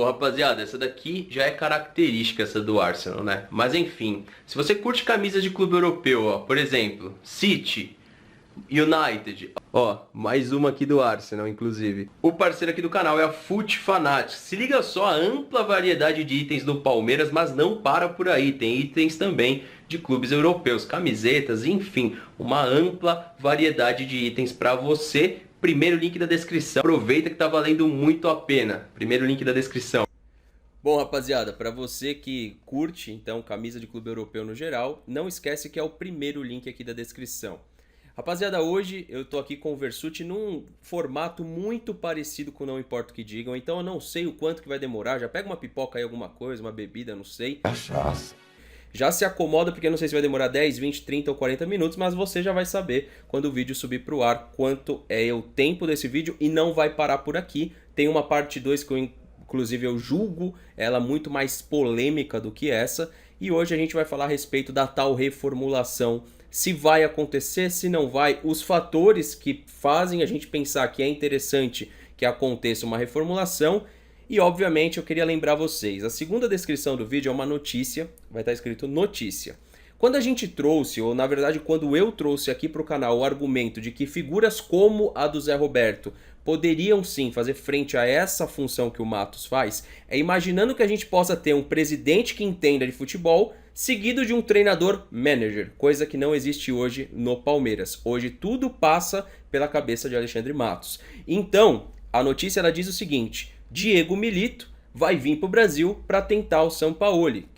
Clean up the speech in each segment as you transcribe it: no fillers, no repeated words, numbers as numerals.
Pô, rapaziada, essa daqui já é característica essa do Arsenal, né? Mas enfim, se você curte camisas de clube europeu, ó, por exemplo, City, United. Ó, mais uma aqui do Arsenal, inclusive. O parceiro aqui do canal é a Foot Fanatics. Se liga só a ampla variedade de itens do Palmeiras, mas não para por aí. Tem itens também de clubes europeus, camisetas, enfim, uma ampla variedade de itens para você. Primeiro link da descrição. Aproveita que tá valendo muito a pena. Primeiro link da descrição. Bom, rapaziada, para você que curte, então, camisa de clube europeu no geral, não esquece que é o primeiro link aqui da descrição. Rapaziada, hoje eu tô aqui com o Versuti num formato muito parecido com Não Importa o que Digam, então eu não sei o quanto que vai demorar, já pega uma pipoca aí, alguma coisa, uma bebida, não sei. Cachaça. Já se acomoda porque eu não sei se vai demorar 10, 20, 30 ou 40 minutos, mas você já vai saber quando o vídeo subir pro ar quanto é o tempo desse vídeo e não vai parar por aqui. Tem uma parte 2 que inclusive eu julgo ela muito mais polêmica do que essa, e hoje a gente vai falar a respeito da tal reformulação, se vai acontecer, se não vai, os fatores que fazem a gente pensar que é interessante que aconteça uma reformulação. E obviamente eu queria lembrar vocês, a segunda descrição do vídeo é uma notícia, vai estar escrito notícia. Quando a gente trouxe, ou na verdade quando eu trouxe aqui para o canal o argumento de que figuras como a do Zé Roberto poderiam sim fazer frente a essa função que o Matos faz, é imaginando que a gente possa ter um presidente que entenda de futebol, seguido de um treinador manager, coisa que não existe hoje no Palmeiras. Hoje tudo passa pela cabeça de Alexandre Matos. Então, a notícia ela diz o seguinte: Diego Milito vai vir para o Brasil para tentar o Sampaoli.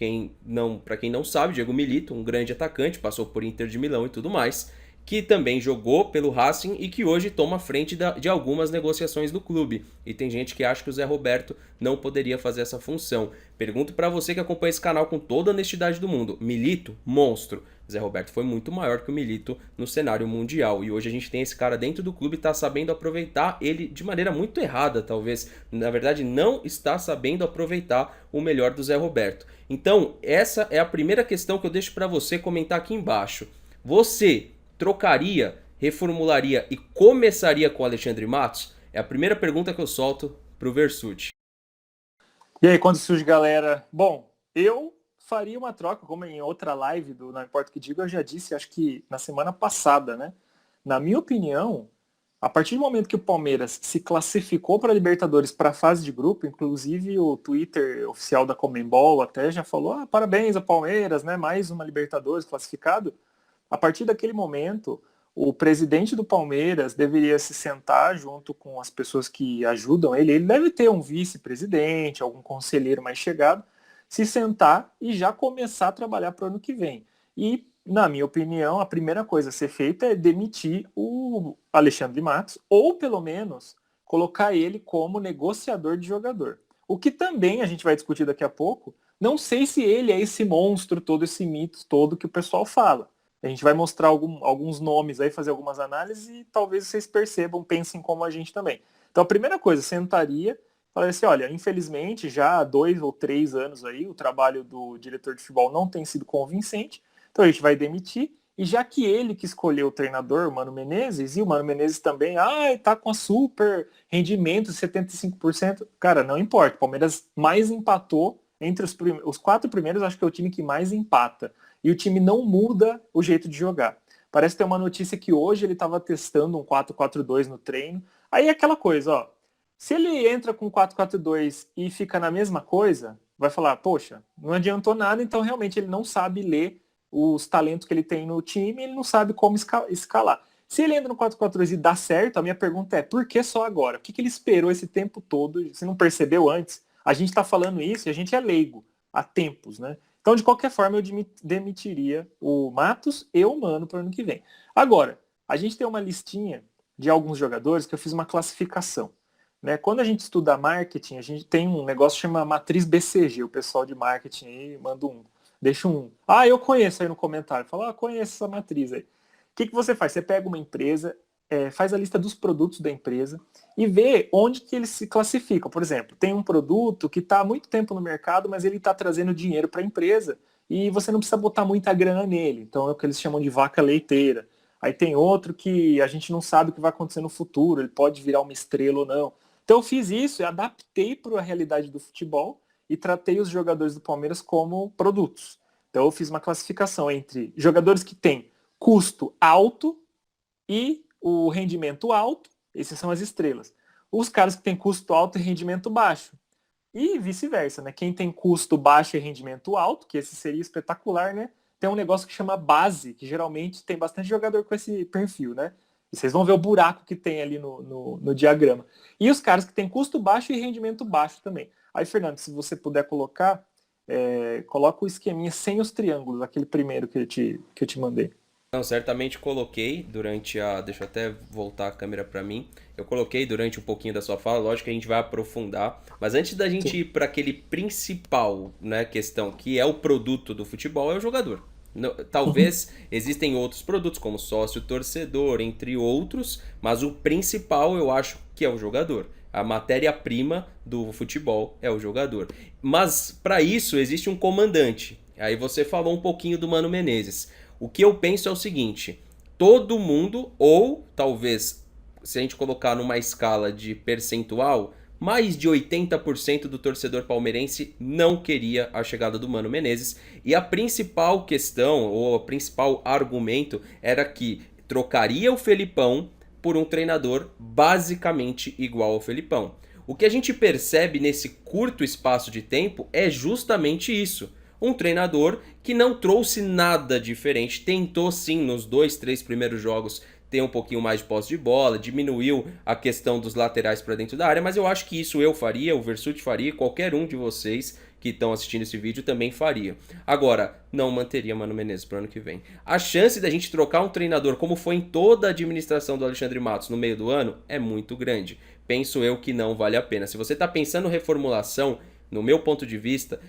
Para quem não sabe, Diego Milito, um grande atacante, passou por Inter de Milão e tudo mais, que também jogou pelo Racing e que hoje toma frente de algumas negociações do clube. E tem gente que acha que o Zé Roberto não poderia fazer essa função. Pergunto para você que acompanha esse canal com toda a honestidade do mundo. Milito, monstro. Zé Roberto foi muito maior que o Milito no cenário mundial. E hoje a gente tem esse cara dentro do clube e está sabendo aproveitar ele de maneira muito errada, talvez. Na verdade, não está sabendo aproveitar o melhor do Zé Roberto. Então, essa é a primeira questão que eu deixo para você comentar aqui embaixo. Você trocaria, reformularia e começaria com o Alexandre Matos? É a primeira pergunta que eu solto pro Versuti. E aí, quando surge, galera? Bom, eu faria uma troca, como em outra live do Não Importa o que Digo, eu já disse, acho que na semana passada, né? Na minha opinião, a partir do momento que o Palmeiras se classificou para a Libertadores para a fase de grupo, inclusive o Twitter oficial da Conmebol até já falou, parabéns ao Palmeiras, né? Mais uma Libertadores classificado. A partir daquele momento, o presidente do Palmeiras deveria se sentar junto com as pessoas que ajudam ele. Ele deve ter um vice-presidente, algum conselheiro mais chegado, se sentar e já começar a trabalhar para o ano que vem. E, na minha opinião, a primeira coisa a ser feita é demitir o Alexandre Matos, ou pelo menos colocar ele como negociador de jogador. O que também a gente vai discutir daqui a pouco, não sei se ele é esse monstro todo, esse mito todo que o pessoal fala. A gente vai mostrar alguns nomes aí, fazer algumas análises e talvez vocês percebam, pensem como a gente também. Então a primeira coisa, sentaria, falaria assim, olha, infelizmente já há 2 ou 3 anos aí, o trabalho do diretor de futebol não tem sido convincente, então a gente vai demitir, e já que ele que escolheu o treinador, o Mano Menezes, e o Mano Menezes também, tá com a super rendimento, 75%, cara, não importa, o Palmeiras mais empatou, entre os 4 primeiros, acho que é o time que mais empata. E o time não muda o jeito de jogar. Parece ter uma notícia que hoje ele estava testando um 4-4-2 no treino. Aí é aquela coisa, ó. Se ele entra com 4-4-2 e fica na mesma coisa, vai falar, poxa, não adiantou nada, então realmente ele não sabe ler os talentos que ele tem no time, ele não sabe como escalar. Se ele entra no 4-4-2 e dá certo, a minha pergunta é, por que só agora? Por que ele esperou esse tempo todo? Você não percebeu antes? A gente está falando isso e a gente é leigo há tempos, né? Então, de qualquer forma, eu demitiria o Matos e o Mano para o ano que vem. Agora, a gente tem uma listinha de alguns jogadores que eu fiz uma classificação. Né? Quando a gente estuda marketing, a gente tem um negócio que chama matriz BCG. O pessoal de marketing aí manda deixa um. Eu conheço aí no comentário. Fala, conheço essa matriz aí. O que você faz? Você pega uma empresa, faz a lista dos produtos da empresa e vê onde que eles se classificam. Por exemplo, tem um produto que está há muito tempo no mercado, mas ele está trazendo dinheiro para a empresa e você não precisa botar muita grana nele. Então é o que eles chamam de vaca leiteira. Aí tem outro que a gente não sabe o que vai acontecer no futuro, ele pode virar uma estrela ou não. Então eu fiz isso e adaptei para a realidade do futebol e tratei os jogadores do Palmeiras como produtos. Então eu fiz uma classificação entre jogadores que têm custo alto e o rendimento alto, esses são as estrelas. Os caras que têm custo alto e rendimento baixo. E vice-versa, né? Quem tem custo baixo e rendimento alto, que esse seria espetacular, né? Tem um negócio que chama base, que geralmente tem bastante jogador com esse perfil, né? E vocês vão ver o buraco que tem ali no diagrama. E os caras que têm custo baixo e rendimento baixo também. Aí, Fernando, se você puder colocar, coloca o esqueminha sem os triângulos, aquele primeiro que eu te mandei. Não, certamente coloquei durante a... Deixa eu até voltar a câmera para mim. Eu coloquei durante um pouquinho da sua fala, lógico que a gente vai aprofundar. Mas antes da gente ir para aquele principal, né, questão, que é o produto do futebol, é o jogador. Talvez existem outros produtos, como sócio, torcedor, entre outros, mas o principal eu acho que é o jogador. A matéria-prima do futebol é o jogador. Mas para isso existe um comandante. Aí você falou um pouquinho do Mano Menezes. O que eu penso é o seguinte: todo mundo, ou talvez, se a gente colocar numa escala de percentual, mais de 80% do torcedor palmeirense não queria a chegada do Mano Menezes. E a principal questão, ou o principal argumento, era que trocaria o Felipão por um treinador basicamente igual ao Felipão. O que a gente percebe nesse curto espaço de tempo é justamente isso. Um treinador que não trouxe nada diferente, tentou sim nos 2, 3 primeiros jogos ter um pouquinho mais de posse de bola, diminuiu a questão dos laterais para dentro da área, mas eu acho que isso eu faria, o Versucci faria, qualquer um de vocês que estão assistindo esse vídeo também faria. Agora, não manteria Mano Menezes para o ano que vem. A chance da gente trocar um treinador, como foi em toda a administração do Alexandre Matos no meio do ano, é muito grande. Penso eu que não vale a pena. Se você está pensando em reformulação, no meu ponto de vista,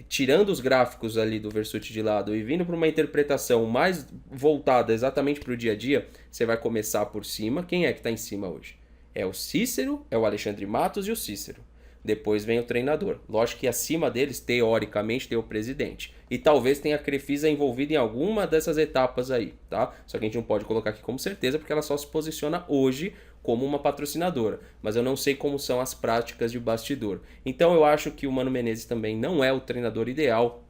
tirando os gráficos ali do Versucci de lado e vindo para uma interpretação mais voltada exatamente para o dia a dia, você vai começar por cima. Quem é que está em cima hoje? É o Cícero, é o Alexandre Matos e o Cícero. Depois vem o treinador. Lógico que acima deles, teoricamente, tem o presidente. E talvez tenha a Crefisa envolvida em alguma dessas etapas aí, tá? Só que a gente não pode colocar aqui como certeza, porque ela só se posiciona hoje como uma patrocinadora. Mas eu não sei como são as práticas de bastidor. Então eu acho que o Mano Menezes também não é o treinador ideal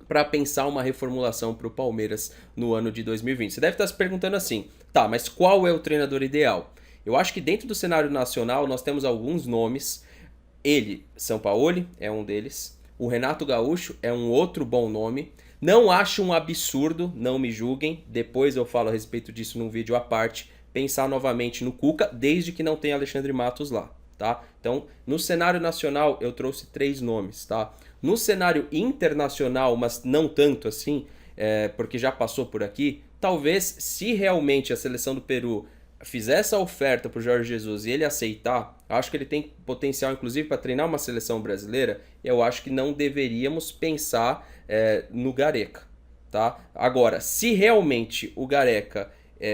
para pensar uma reformulação para o Palmeiras no ano de 2020. Você deve estar se perguntando assim, tá, mas qual é o treinador ideal? Eu acho que dentro do cenário nacional nós temos alguns nomes. Ele, Sampaoli, é um deles. O Renato Gaúcho é um outro bom nome. Não acho um absurdo, não me julguem. Depois eu falo a respeito disso num vídeo à parte. Pensar novamente no Cuca, desde que não tenha Alexandre Matos lá, tá? Então, no cenário nacional, eu trouxe 3 nomes, tá? No cenário internacional, mas não tanto assim, porque já passou por aqui, talvez, se realmente a seleção do Peru fizer essa oferta para o Jorge Jesus e ele aceitar, acho que ele tem potencial, inclusive, para treinar uma seleção brasileira. Eu acho que não deveríamos pensar no Gareca, tá? Agora, se realmente o Gareca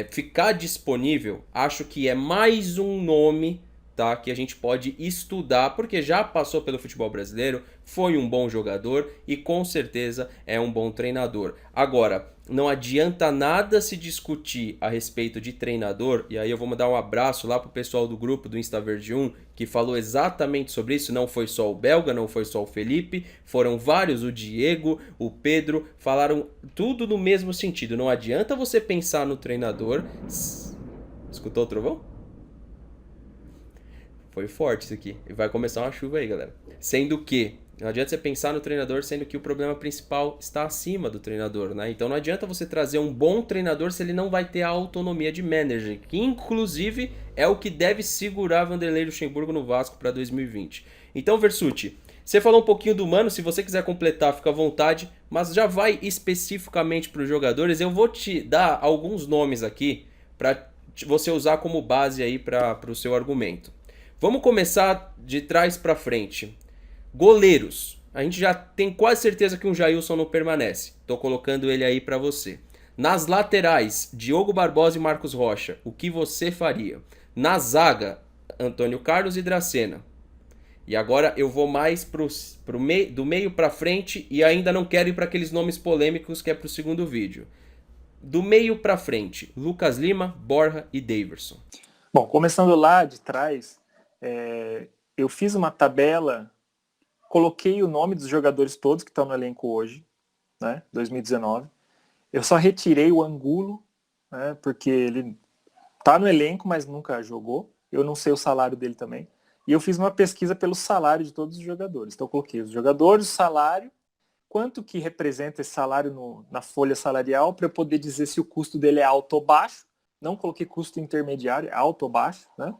ficar disponível, acho que é mais um nome, tá, que a gente pode estudar, porque já passou pelo futebol brasileiro, foi um bom jogador e com certeza é um bom treinador. Agora, não adianta nada se discutir a respeito de treinador, e aí eu vou mandar um abraço lá pro pessoal do grupo do Instaverde 1, que falou exatamente sobre isso. Não foi só o Belga, não foi só o Felipe, foram vários, o Diego, o Pedro, falaram tudo no mesmo sentido. Não adianta você pensar no treinador... Escutou o trovão? Foi forte isso aqui. E vai começar uma chuva aí, galera. Sendo que não adianta você pensar no treinador, sendo que o problema principal está acima do treinador, né? Então não adianta você trazer um bom treinador se ele não vai ter a autonomia de manager, que inclusive é o que deve segurar Vanderlei Luxemburgo no Vasco para 2020. Então, Versucci, você falou um pouquinho do Mano, se você quiser completar, fica à vontade, mas já vai especificamente para os jogadores. Eu vou te dar alguns nomes aqui para você usar como base aí para o seu argumento. Vamos começar de trás para frente. Goleiros. A gente já tem quase certeza que um Jailson não permanece. Tô colocando ele aí para você. Nas laterais, Diogo Barbosa e Marcos Rocha. O que você faria? Na zaga, Antônio Carlos e Dracena. E agora eu vou mais do meio para frente e ainda não quero ir para aqueles nomes polêmicos que é pro segundo vídeo. Do meio para frente, Lucas Lima, Borja e Daverson. Bom, começando lá de trás, eu fiz uma tabela, coloquei o nome dos jogadores todos que estão no elenco hoje, né, 2019. Eu só retirei o Angulo, né, porque ele tá no elenco, mas nunca jogou. Eu não sei o salário dele também. E eu fiz uma pesquisa pelo salário de todos os jogadores. Então eu coloquei os jogadores, o salário, quanto que representa esse salário na folha salarial, para eu poder dizer se o custo dele é alto ou baixo. Não coloquei custo intermediário, é alto ou baixo, né?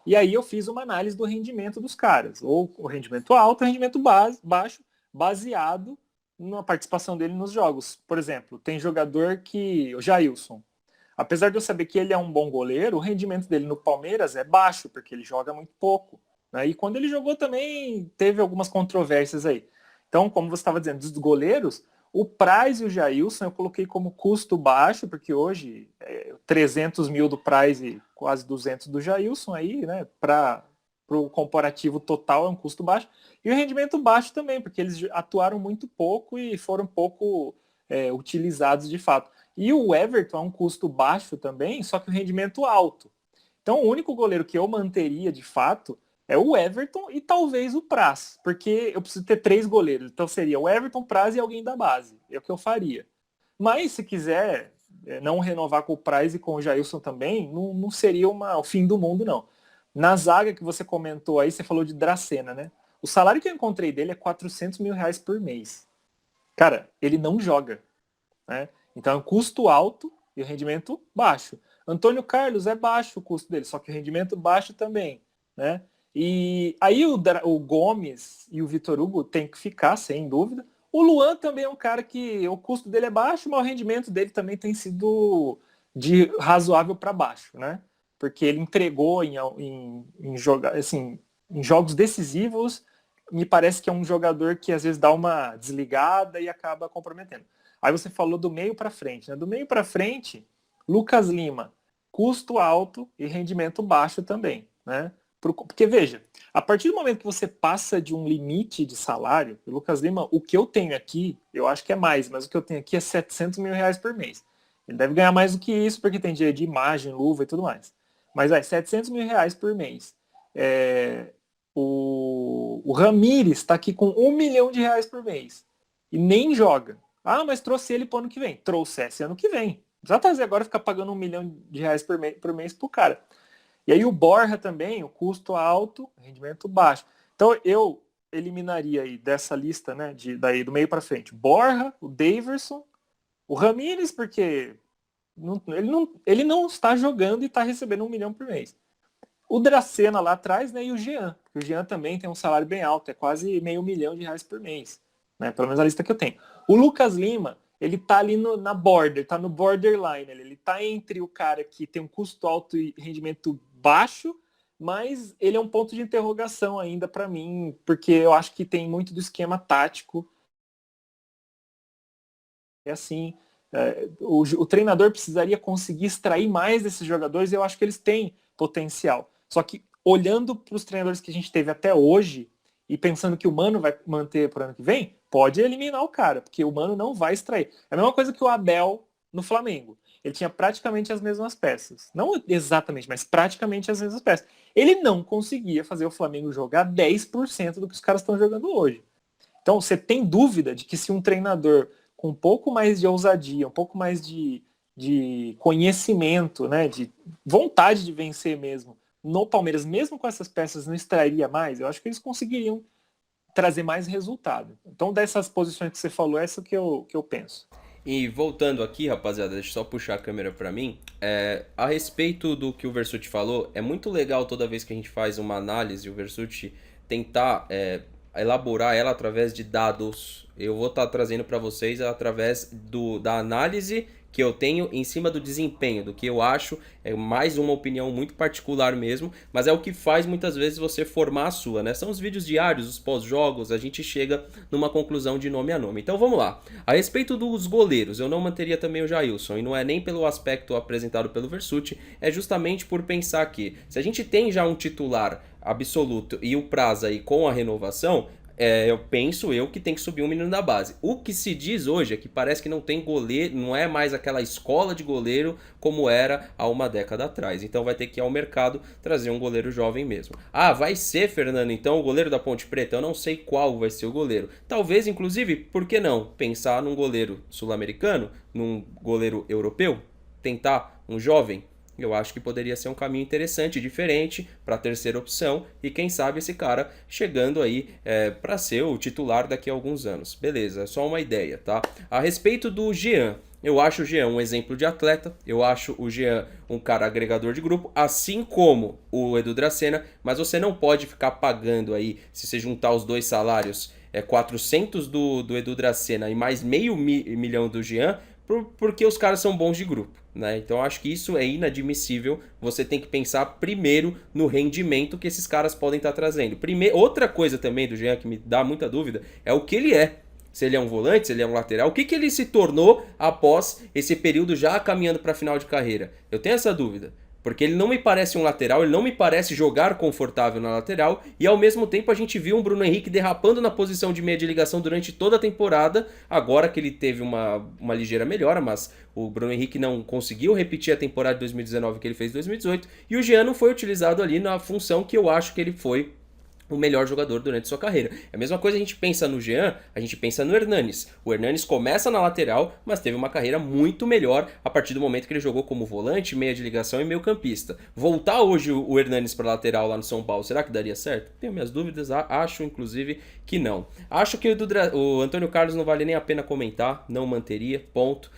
E aí eu fiz uma análise do rendimento dos caras, ou o rendimento alto, o rendimento baixo, baseado na participação dele nos jogos. Por exemplo, tem jogador que, o Jailson, apesar de eu saber que ele é um bom goleiro, o rendimento dele no Palmeiras é baixo, porque ele joga muito pouco, né? E quando ele jogou também teve algumas controvérsias aí. Então, como você estava dizendo, dos goleiros, o Praz e o Jailson eu coloquei como custo baixo, porque hoje 300 mil do Praz e quase 200 do Jailson aí, né, para o comparativo total é um custo baixo. E o rendimento baixo também, porque eles atuaram muito pouco e foram pouco utilizados de fato. E o Everton é um custo baixo também, só que o rendimento alto. Então, o único goleiro que eu manteria de fato é o Everton e talvez o Praz, porque eu preciso ter 3 goleiros. Então seria o Everton, Praz e alguém da base. É o que eu faria. Mas se quiser não renovar com o Praz e com o Jailson também, não seria o fim do mundo, não. Na zaga que você comentou aí, você falou de Dracena, né? O salário que eu encontrei dele é 400 mil reais por mês. Cara, ele não joga, né? Então é um custo alto e o rendimento baixo. Antônio Carlos é baixo o custo dele, só que o rendimento baixo também, né? E aí o Gomes e o Vitor Hugo tem que ficar, sem dúvida. O Luan também é um cara que o custo dele é baixo, mas o rendimento dele também tem sido de razoável para baixo, né? Porque ele entregou assim, em jogos decisivos, me parece que é um jogador que às vezes dá uma desligada e acaba comprometendo. Aí você falou do meio para frente, né? Do meio para frente, Lucas Lima, custo alto e rendimento baixo também, né? Porque, veja, a partir do momento que você passa de um limite de salário, o Lucas Lima, o que eu tenho aqui, eu acho que é mais, mas o que eu tenho aqui é 700 mil reais por mês. Ele deve ganhar mais do que isso, porque tem direito de imagem, luva e tudo mais. Mas, 700 mil reais por mês. O Ramires está aqui com 1 milhão de reais por mês. E nem joga. Ah, mas trouxe ele para o ano que vem. Trouxesse ano que vem. Não precisa trazer agora ficar pagando 1 milhão de reais por mês pro cara. E aí o Borja também, o custo alto, rendimento baixo. Então eu eliminaria aí dessa lista, né, daí do meio para frente, Borja, o Daverson, o Ramires, porque ele não está jogando e está recebendo 1 milhão por mês. O Dracena lá atrás, né, e o Jean. O Jean também tem um salário bem alto, é quase R$500 mil por mês, né, pelo menos a lista que eu tenho. O Lucas Lima, ele tá ali na border, tá no borderline, ele tá entre o cara que tem um custo alto e rendimento baixo, mas ele é um ponto de interrogação ainda para mim, porque eu acho que tem muito do esquema tático. É assim, o treinador precisaria conseguir extrair mais desses jogadores, e eu acho que eles têm potencial. Só que olhando para os treinadores que a gente teve até hoje e pensando que o Mano vai manter para o ano que vem, pode eliminar o cara, porque o Mano não vai extrair. É a mesma coisa que o Abel no Flamengo. Ele tinha praticamente as mesmas peças. Não exatamente, mas praticamente as mesmas peças. Ele não conseguia fazer o Flamengo jogar 10% do que os caras estão jogando hoje. Então, você tem dúvida de que se um treinador com um pouco mais de ousadia, um pouco mais de conhecimento, né, de vontade de vencer mesmo, no Palmeiras, mesmo com essas peças, não extrairia mais? Eu acho que eles conseguiriam trazer mais resultado. Então, dessas posições que você falou, essa que eu penso. E voltando aqui, rapaziada, deixa eu só puxar a câmera pra mim. A respeito do que o Versuti falou, é muito legal toda vez que a gente faz uma análise, o Versuti tentar elaborar ela através de dados. Eu vou estar trazendo para vocês através da análise que eu tenho em cima do desempenho, do que eu acho, é mais uma opinião muito particular mesmo, mas é o que faz muitas vezes você formar a sua, né? São os vídeos diários, os pós-jogos, a gente chega numa conclusão de nome a nome. Então vamos lá. A respeito dos goleiros, eu não manteria também o Jailson, e não é nem pelo aspecto apresentado pelo Versuti, é justamente por pensar que se a gente tem já um titular absoluto e o Praz aí com a renovação, eu penso que tem que subir um menino da base. O que se diz hoje é que parece que não tem goleiro, não é mais aquela escola de goleiro como era há uma década atrás. Então vai ter que ir ao mercado trazer um goleiro jovem mesmo. Ah, vai ser, Fernando, então o goleiro da Ponte Preta? Eu não sei qual vai ser o goleiro. Talvez, inclusive, por que não pensar num goleiro sul-americano, num goleiro europeu? Tentar um jovem? Eu acho que poderia ser um caminho interessante, diferente, para a terceira opção. E quem sabe esse cara chegando aí para ser o titular daqui a alguns anos. Beleza, é só uma ideia, tá? A respeito do Jean, eu acho o Jean um exemplo de atleta. Eu acho o Jean um cara agregador de grupo, assim como o Edu Dracena. Mas você não pode ficar pagando aí, se você juntar os dois salários, 400 do Edu Dracena e mais meio milhão do Jean, porque os caras são bons de grupo, né? Então acho que isso é inadmissível. Você tem que pensar primeiro no rendimento que esses caras podem estar trazendo. Outra coisa também do Jean que me dá muita dúvida é o que ele é. Se ele é um volante, se ele é um lateral, o que ele se tornou após esse período já caminhando para a final de carreira? Eu tenho essa dúvida. Porque ele não me parece um lateral, ele não me parece jogar confortável na lateral, e ao mesmo tempo a gente viu um Bruno Henrique derrapando na posição de meia de ligação durante toda a temporada, agora que ele teve uma ligeira melhora, mas o Bruno Henrique não conseguiu repetir a temporada de 2019 que ele fez em 2018, e o Jean não foi utilizado ali na função que eu acho que ele foi o melhor jogador durante sua carreira. É a mesma coisa, a gente pensa no Jean, a gente pensa no Hernanes. O Hernanes começa na lateral, mas teve uma carreira muito melhor a partir do momento que ele jogou como volante, meia de ligação e meio campista. Voltar hoje o Hernanes para lateral lá no São Paulo, será que daria certo? Tenho minhas dúvidas, acho inclusive que não. Acho que o Antônio Carlos não vale nem a pena comentar, não manteria, ponto.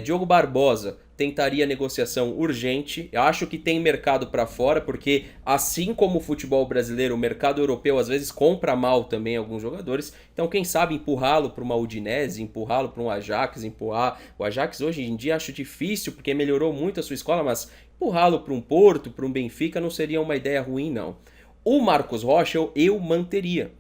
Diogo Barbosa, tentaria negociação urgente. Eu acho que tem mercado para fora, porque assim como o futebol brasileiro, o mercado europeu às vezes compra mal também alguns jogadores. Então quem sabe empurrá-lo para uma Udinese, empurrá-lo para um Ajax, o Ajax hoje em dia acho difícil porque melhorou muito a sua escola, mas empurrá-lo para um Porto, para um Benfica não seria uma ideia ruim não. O Marcos Rocha eu manteria.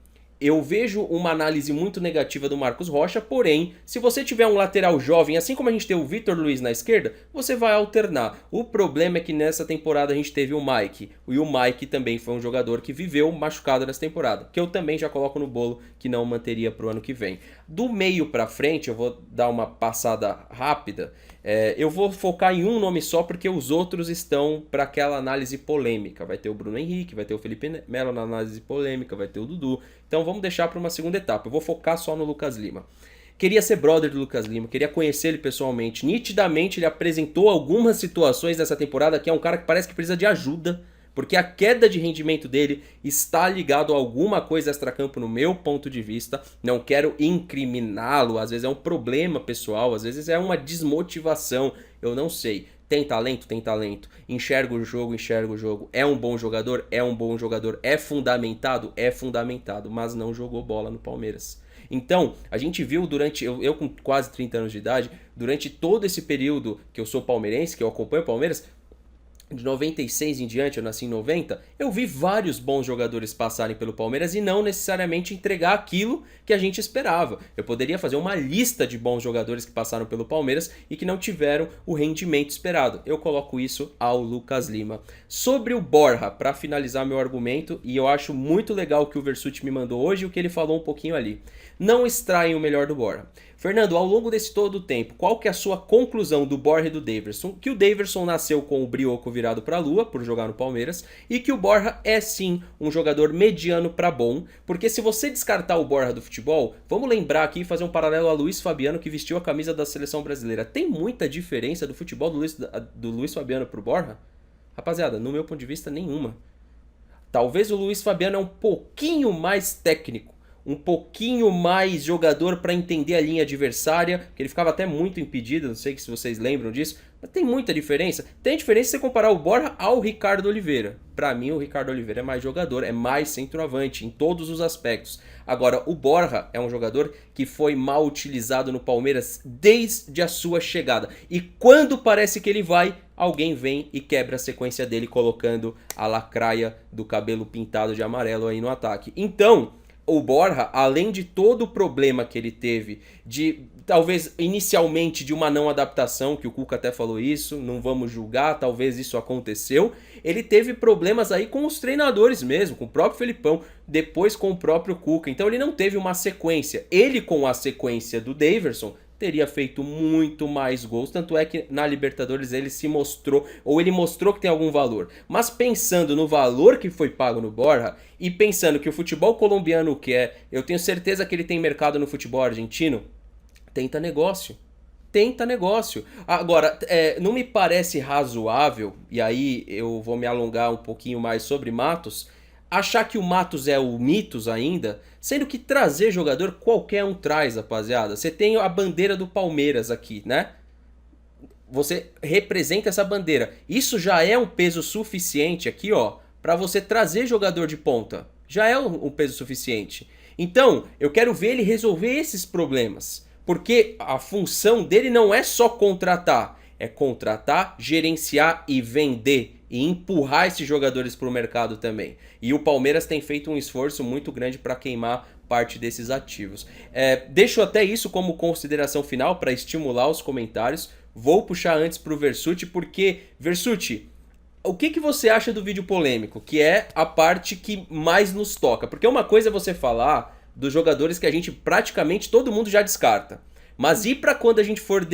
Eu vejo uma análise muito negativa do Marcos Rocha, porém, se você tiver um lateral jovem, assim como a gente tem o Vitor Luiz na esquerda, você vai alternar. O problema é que nessa temporada a gente teve o Mike, e o Mike também foi um jogador que viveu machucado nessa temporada, que eu também já coloco no bolo que não manteria pro ano que vem. Do meio pra frente, eu vou dar uma passada rápida, eu vou focar em um nome só porque os outros estão para aquela análise polêmica. Vai ter o Bruno Henrique, vai ter o Felipe Melo na análise polêmica, vai ter o Dudu. Então vamos deixar para uma segunda etapa. Eu vou focar só no Lucas Lima. Queria ser brother do Lucas Lima, queria conhecer ele pessoalmente. Nitidamente ele apresentou algumas situações nessa temporada que é um cara que parece que precisa de ajuda, porque a queda de rendimento dele está ligado a alguma coisa extracampo no meu ponto de vista. Não quero incriminá-lo, às vezes é um problema pessoal, às vezes é uma desmotivação, eu não sei. Tem talento? Tem talento. Enxerga o jogo, enxerga o jogo. É um bom jogador? É um bom jogador. É fundamentado? É fundamentado, mas não jogou bola no Palmeiras. Então, a gente viu durante, eu com quase 30 anos de idade, durante todo esse período que eu sou palmeirense, que eu acompanho o Palmeiras, de 96 em diante, eu nasci em 90, eu vi vários bons jogadores passarem pelo Palmeiras e não necessariamente entregar aquilo que a gente esperava. Eu poderia fazer uma lista de bons jogadores que passaram pelo Palmeiras e que não tiveram o rendimento esperado. Eu coloco isso ao Lucas Lima. Sobre o Borja, para finalizar meu argumento, e eu acho muito legal o que o Versuti me mandou hoje e o que ele falou um pouquinho ali. Não extraem o melhor do Borja. Fernando, ao longo desse todo o tempo, qual que é a sua conclusão do Borja e do Daverson? Que o Daverson nasceu com o brioco virado para a lua, por jogar no Palmeiras, e que o Borja é sim um jogador mediano para bom, porque se você descartar o Borja do futebol, vamos lembrar aqui e fazer um paralelo a Luiz Fabiano, que vestiu a camisa da seleção brasileira. Tem muita diferença do futebol do Luiz Fabiano pro Borja? Rapaziada, no meu ponto de vista, nenhuma. Talvez o Luiz Fabiano é um pouquinho mais técnico, um pouquinho mais jogador para entender a linha adversária, que ele ficava até muito impedido, não sei se vocês lembram disso, mas tem muita diferença. Tem diferença se você comparar o Borja ao Ricardo Oliveira. Para mim, o Ricardo Oliveira é mais jogador, é mais centroavante em todos os aspectos. Agora, o Borja é um jogador que foi mal utilizado no Palmeiras desde a sua chegada. E quando parece que ele vai, alguém vem e quebra a sequência dele, colocando a lacraia do cabelo pintado de amarelo aí no ataque. Então, o Borja, além de todo o problema que ele teve, de talvez inicialmente de uma não adaptação, que o Cuca até falou isso, não vamos julgar, talvez isso aconteceu, ele teve problemas aí com os treinadores mesmo, com o próprio Felipão, depois com o próprio Cuca, então ele não teve uma sequência. Ele com a sequência do Daverson teria feito muito mais gols, tanto é que na Libertadores ele se mostrou, ou ele mostrou que tem algum valor. Mas pensando no valor que foi pago no Borja, e pensando que o futebol colombiano quer, eu tenho certeza que ele tem mercado no futebol argentino, tenta negócio. Tenta negócio. Agora, não me parece razoável, e aí eu vou me alongar um pouquinho mais sobre Matos, achar que o Matos é o Mitos ainda, sendo que trazer jogador qualquer um traz, rapaziada. Você tem a bandeira do Palmeiras aqui, né? Você representa essa bandeira. Isso já é um peso suficiente aqui, ó, para você trazer jogador de ponta. Já é um peso suficiente. Então, eu quero ver ele resolver esses problemas. Porque a função dele não é só contratar. É contratar, gerenciar e vender. E empurrar esses jogadores para o mercado também. E o Palmeiras tem feito um esforço muito grande para queimar parte desses ativos. Deixo até isso como consideração final para estimular os comentários. Vou puxar antes pro Versuti, porque, Versuti, o que você acha do vídeo polêmico? Que é a parte que mais nos toca. Porque uma coisa é você falar dos jogadores que a gente praticamente todo mundo já descarta. Mas e pra quando a gente for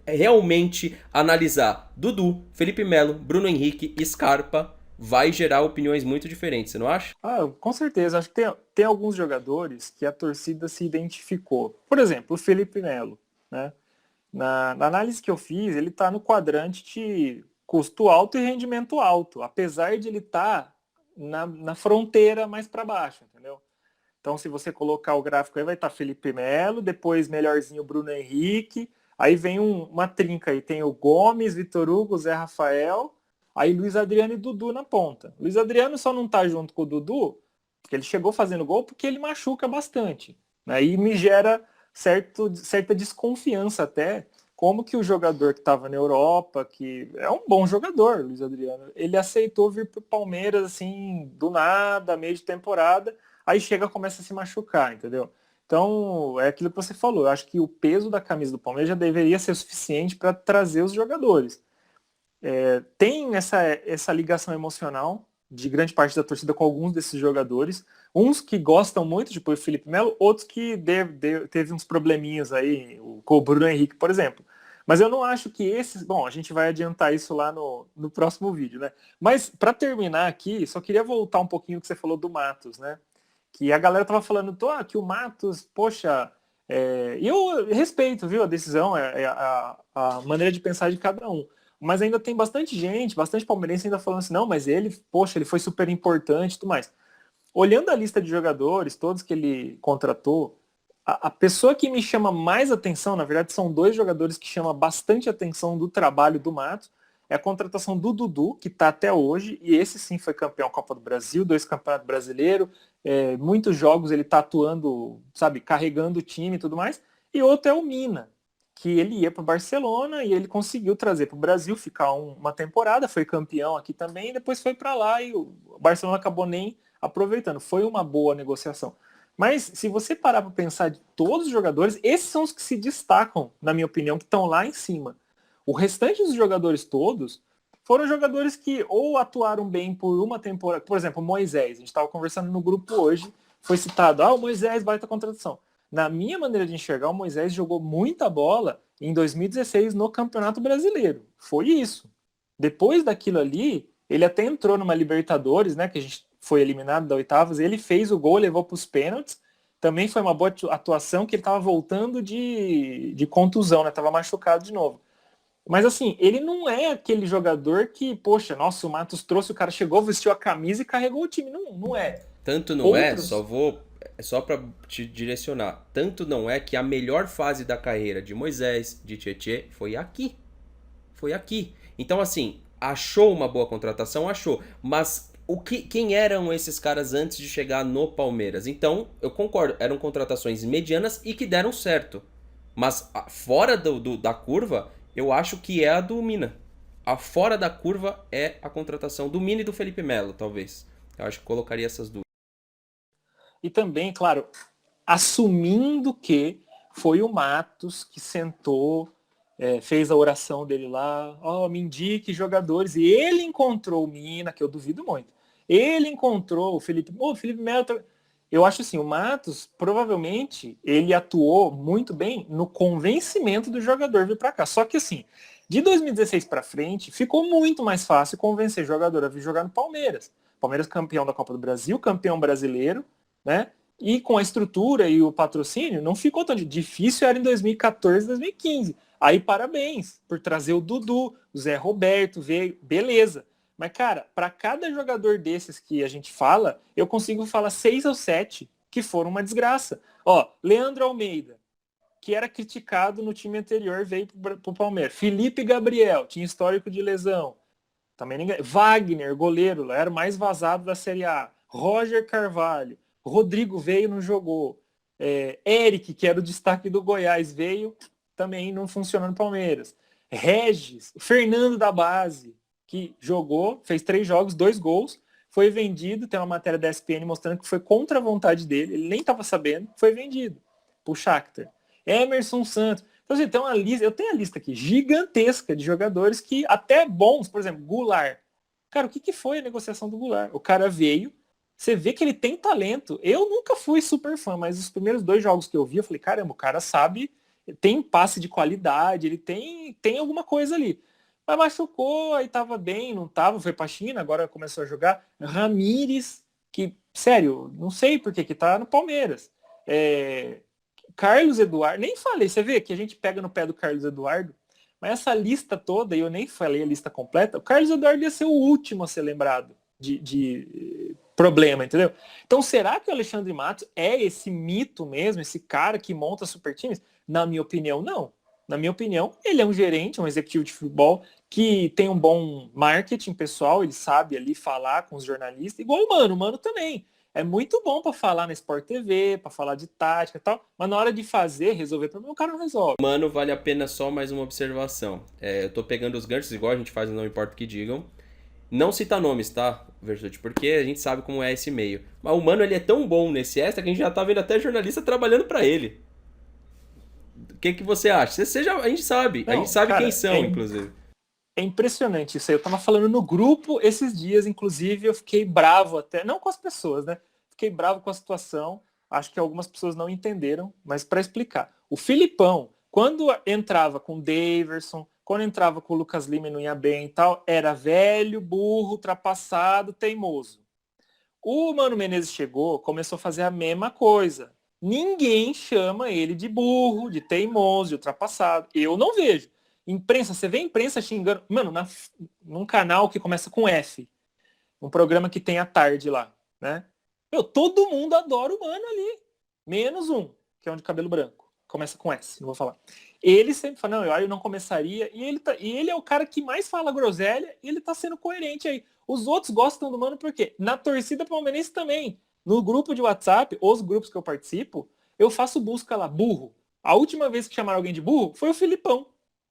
realmente analisar Dudu, Felipe Melo, Bruno Henrique, Scarpa, vai gerar opiniões muito diferentes, você não acha? Com certeza. Acho que tem alguns jogadores que a torcida se identificou. Por exemplo, o Felipe Melo, né? Na análise que eu fiz, ele está no quadrante de custo alto e rendimento alto, apesar de ele estar na fronteira mais para baixo, entendeu? Então, se você colocar o gráfico aí, vai estar Felipe Melo, depois melhorzinho Bruno Henrique, aí vem uma trinca aí, tem o Gomes, Vitor Hugo, Zé Rafael, aí Luiz Adriano e Dudu na ponta. Luiz Adriano só não está junto com o Dudu, porque ele chegou fazendo gol, porque ele machuca bastante, né? E me gera certa desconfiança até, como que o jogador que estava na Europa, que é um bom jogador, Luiz Adriano, ele aceitou vir para o Palmeiras assim, do nada, meio de temporada, aí chega e começa a se machucar, entendeu? Então, é aquilo que você falou, eu acho que o peso da camisa do Palmeiras já deveria ser suficiente para trazer os jogadores. Tem essa ligação emocional de grande parte da torcida com alguns desses jogadores, uns que gostam muito, tipo o Felipe Melo, outros que teve uns probleminhas aí, com o Bruno Henrique, por exemplo. Mas eu não acho que esses... Bom, a gente vai adiantar isso lá no próximo vídeo, né? Mas, para terminar aqui, só queria voltar um pouquinho que você falou do Matos, né? Que a galera tava falando que o Matos, poxa... E eu respeito, viu, a decisão, a maneira de pensar de cada um. Mas ainda tem bastante gente, bastante palmeirense ainda falando assim, não, mas ele, poxa, ele foi super importante e tudo mais. Olhando a lista de jogadores, todos que ele contratou, a pessoa que me chama mais atenção, na verdade são dois jogadores que chamam bastante atenção do trabalho do Matos, é a contratação do Dudu, que está até hoje, e esse sim foi campeão Copa do Brasil, 2 campeonatos brasileiros, muitos jogos ele está atuando, sabe, carregando o time e tudo mais, e outro é o Mina, que ele ia para o Barcelona e ele conseguiu trazer para o Brasil, ficar uma temporada, foi campeão aqui também, e depois foi para lá e o Barcelona acabou nem aproveitando. Foi uma boa negociação. Mas se você parar para pensar de todos os jogadores, esses são os que se destacam, na minha opinião, que estão lá em cima. O restante dos jogadores todos foram jogadores que ou atuaram bem por uma temporada, por exemplo, o Moisés, a gente estava conversando no grupo hoje, foi citado, o Moisés vai ter contratação. Na minha maneira de enxergar, o Moisés jogou muita bola em 2016 no Campeonato Brasileiro. Foi isso. Depois daquilo ali, ele até entrou numa Libertadores, né, que a gente foi eliminado da oitavas, ele fez o gol, levou para os pênaltis. Também foi uma boa atuação, que ele estava voltando de contusão, né, estava machucado de novo. Mas assim, ele não é aquele jogador que, poxa, nossa, o Matos trouxe, o cara chegou, vestiu a camisa e carregou o time. Não, não é. Tanto não só para te direcionar, tanto não é que a melhor fase da carreira de Moisés, de Tietê, foi aqui. Foi aqui. Então assim, achou uma boa contratação? Achou. Mas quem eram esses caras antes de chegar no Palmeiras? Então, eu concordo, eram contratações medianas e que deram certo. Mas fora da curva, eu acho que é a do Mina. A fora da curva é a contratação do Mina e do Felipe Melo, talvez. Eu acho que colocaria essas duas. E também, claro, assumindo que foi o Matos que sentou, fez a oração dele lá, me indique jogadores, e ele encontrou o Mina, que eu duvido muito. Ele encontrou o Felipe, o Felipe Melo. Eu acho assim, o Matos, provavelmente, ele atuou muito bem no convencimento do jogador vir para cá. Só que assim, de 2016 para frente, ficou muito mais fácil convencer jogador a vir jogar no Palmeiras. Palmeiras campeão da Copa do Brasil, campeão brasileiro, né? E com a estrutura e o patrocínio, não ficou tão difícil, era em 2014, 2015. Aí parabéns por trazer o Dudu, o Zé Roberto, veio, beleza. Mas, cara, para cada jogador desses que a gente fala, eu consigo falar 6 ou 7 que foram uma desgraça. Leandro Almeida, que era criticado no time anterior, veio pro Palmeiras. Felipe Gabriel, tinha histórico de lesão. Também ninguém. Wagner, goleiro, era o mais vazado da Série A. Roger Carvalho. Rodrigo veio, não jogou. Eric, que era o destaque do Goiás, veio, também não funcionou no Palmeiras. Regis, Fernando da base, que jogou, fez 3 jogos, 2 gols, foi vendido, tem uma matéria da ESPN mostrando que foi contra a vontade dele, ele nem estava sabendo, foi vendido pro Shakhtar. Emerson Santos. Então, assim, tem uma lista, eu tenho a lista aqui gigantesca de jogadores que até bons, por exemplo, Goulart. Cara, o que foi a negociação do Goulart? O cara veio, você vê que ele tem talento. Eu nunca fui super fã, mas os primeiros 2 jogos que eu vi, eu falei, caramba, o cara sabe, tem passe de qualidade, ele tem alguma coisa ali. Mas machucou, aí tava bem, não tava, foi pra China, agora começou a jogar. Ramires, que, sério, não sei por que tá no Palmeiras. Carlos Eduardo, nem falei, você vê que a gente pega no pé do Carlos Eduardo, mas essa lista toda, e eu nem falei a lista completa, o Carlos Eduardo ia ser o último a ser lembrado de problema, entendeu? Então, será que o Alexandre Matos é esse mito mesmo, esse cara que monta super times? Na minha opinião, não. Na minha opinião, ele é um gerente, um executivo de futebol que tem um bom marketing pessoal, ele sabe ali falar com os jornalistas, igual o Mano também. É muito bom para falar na Sport TV, para falar de tática e tal, mas na hora de fazer, resolver problema, o cara não resolve. Mano, vale a pena só mais uma observação. Eu tô pegando os ganchos, igual a gente faz, não importa o que digam. Não cita nomes, tá, Versuti? Porque a gente sabe como é esse meio. Mas o Mano, ele é tão bom nesse extra que a gente já tá vendo até jornalista trabalhando para ele. O que você acha? A gente sabe. Não, a gente sabe, cara, quem são, inclusive. É impressionante isso aí. Eu tava falando no grupo esses dias, inclusive, eu fiquei bravo até, não com as pessoas, né? Fiquei bravo com a situação. Acho que algumas pessoas não entenderam, mas para explicar. O Filipão, quando entrava com o Daverson, quando entrava com o Lucas Lima e não ia bem e tal, era velho, burro, ultrapassado, teimoso. O Mano Menezes chegou, começou a fazer a mesma coisa. Ninguém chama ele de burro, de teimoso, de ultrapassado. Eu não vejo. Imprensa, você vê a imprensa xingando. Mano, num canal que começa com F. Um programa que tem à tarde lá, né? Todo mundo adora o Mano ali. Menos um, que é um de cabelo branco. Começa com S, não vou falar. Ele sempre fala, não, eu não começaria. E ele é o cara que mais fala groselha e ele tá sendo coerente aí. Os outros gostam do Mano por quê? Na torcida palmeirense também. No grupo de WhatsApp, os grupos que eu participo, eu faço busca lá, burro. A última vez que chamaram alguém de burro foi o Filipão.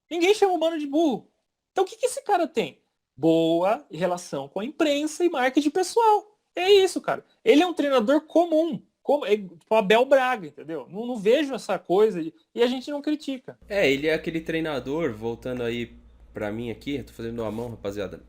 Ninguém chama o Mano de burro. Então o que esse cara tem? Boa relação com a imprensa e marketing pessoal. É isso, cara. Ele é um treinador comum. Tipo Abel Braga, entendeu? Não vejo essa coisa e a gente não critica. Ele é aquele treinador, voltando aí pra mim aqui, tô fazendo a mão, rapaziada.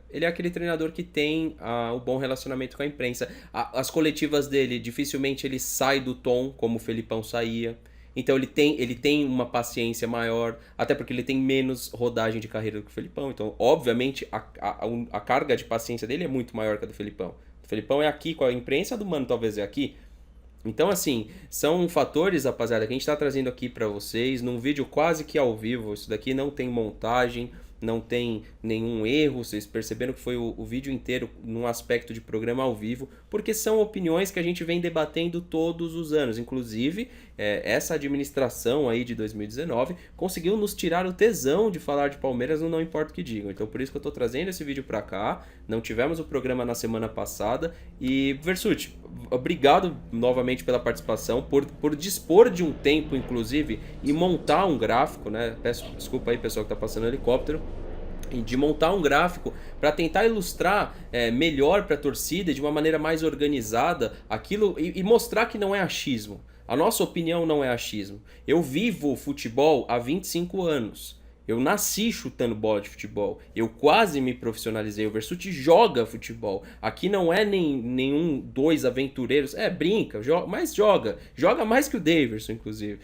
Ele é aquele treinador que tem o bom relacionamento com a imprensa. As coletivas dele, dificilmente ele sai do tom, como o Felipão saía. Então ele tem uma paciência maior, até porque ele tem menos rodagem de carreira do que o Felipão. Então, obviamente, a carga de paciência dele é muito maior que a do Felipão. O Felipão é aqui com a imprensa, a do Mano talvez é aqui. Então, assim, são fatores, rapaziada, que a gente tá trazendo aqui pra vocês, num vídeo quase que ao vivo. Isso daqui não tem montagem, não tem nenhum erro, vocês perceberam que foi o vídeo inteiro num aspecto de programa ao vivo, porque são opiniões que a gente vem debatendo todos os anos. Inclusive, essa administração aí de 2019 conseguiu nos tirar o tesão de falar de Palmeiras no Não Importa o que Digam. Então por isso que eu tô trazendo esse vídeo pra cá. Não tivemos o programa na semana passada. E, Versuti, obrigado novamente pela participação, por dispor de um tempo, inclusive, e montar um gráfico, né? Peço desculpa aí, pessoal que tá passando no helicóptero. e de montar um gráfico para tentar ilustrar melhor para a torcida, de uma maneira mais organizada, aquilo e mostrar que não é achismo. A nossa opinião não é achismo. Eu vivo futebol há 25 anos. Eu nasci chutando bola de futebol. Eu quase me profissionalizei. O Versuti joga futebol. Aqui não é nenhum dois aventureiros. Brinca, mas joga. Joga mais que o Daverson, inclusive.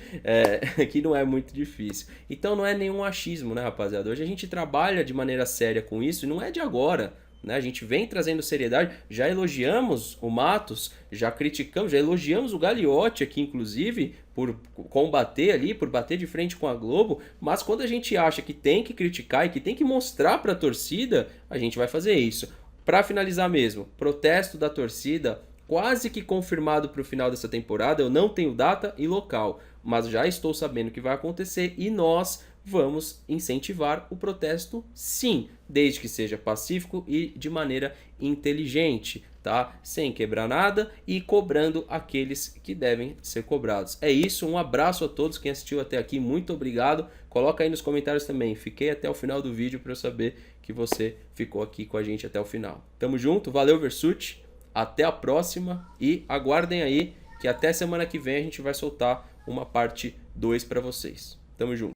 Aqui não é muito difícil. Então não é nenhum achismo, né, rapaziada? Hoje a gente trabalha de maneira séria com isso e não é de agora. Né? A gente vem trazendo seriedade, já elogiamos o Matos, já criticamos, já elogiamos o Gagliotti aqui, inclusive, por combater ali, por bater de frente com a Globo, mas quando a gente acha que tem que criticar e que tem que mostrar para a torcida, a gente vai fazer isso. Para finalizar mesmo, protesto da torcida quase que confirmado para o final dessa temporada, eu não tenho data e local, mas já estou sabendo que vai acontecer e nós vamos incentivar o protesto sim, desde que seja pacífico e de maneira inteligente, tá? Sem quebrar nada e cobrando aqueles que devem ser cobrados. É isso, um abraço a todos quem assistiu até aqui, muito obrigado. Coloca aí nos comentários também, fiquei até o final do vídeo para eu saber que você ficou aqui com a gente até o final. Tamo junto, valeu Versuti, até a próxima e aguardem aí que até semana que vem a gente vai soltar uma parte 2 para vocês. Tamo junto.